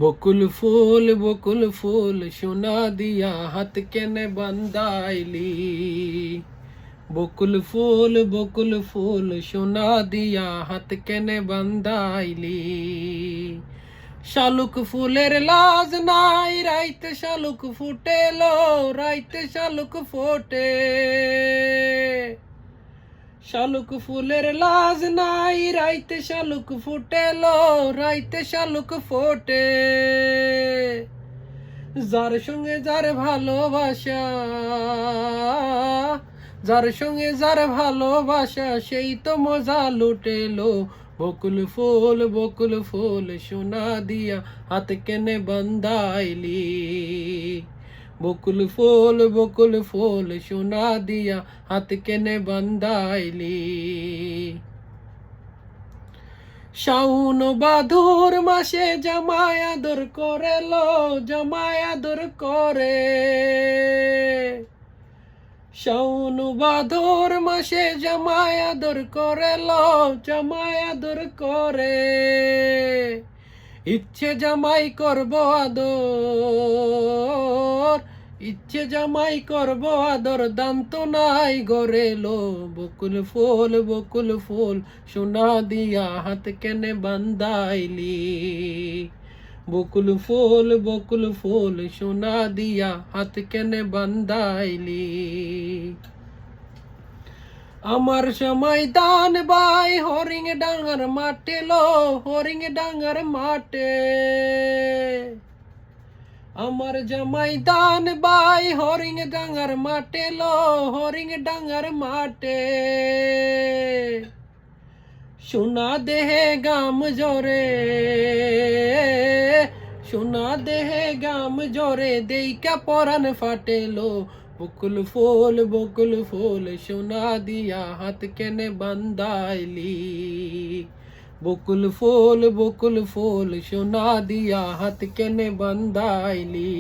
বকুল ফুল সোনা দিয়া হাত কেনে বান্দাইলি। বকুল ফুল সোনা দিয়া হাত কেনে বান্দাইলি। শালুক ফুলের লাজ নাই, রাইতে শালুক ফুটেলো, রাইতে শালুক ফোটে। শালুক ফুলের লাজ নাই, রাইতে শালুক ফুটেলো, রাইতে শালুক ফোটে। যার সঙ্গে যার ভালোবাসা, যার সঙ্গে যার ভালোবাসা, সেই তো মজা লুটেলো। বকুল ফুল সোনা দিয়া হাত কেনে বান্দাইলি। বকুল ফুল সোনা দিয়া হাত কেনে বান্দাইলি। শাওন বাদুর মাসে জামাই আদর করে লো, জামাই আদর করে। শাওন বাদুর মাসে জামাই আদর করে লো, জামাই আদর করে। ইচ্ছে জামাই করব আদর, ইচ্ছে জামাই করব আদর, দাম তো নাই গড়েলো। বকুল ফুল সোনা দিয়া হাত কেনে বান্দাইলি। বকুল ফুল সোনা দিয়া হাত কেনে বান্দাইলি। আমার সময় দান বাই হরিং ডাঙ্গার মাঠে লো, হরিং ডাঙ্গার মাঠে। আমার জামাই দান বাই হরিং ডাঙ্গার মাঠে লো, হরিং ডাঙ্গার মাঠে। সোনা দেহে গাম জোরে, সোনা দেহে গাম জোরে, দেইকা পরান ফাটেলো। বকুল ফুল সোনা দিয়া হাত কেনে বান্দাইলি। বকুল ফুল সোনা দিয়া হাত কেনে বান্দাইলি।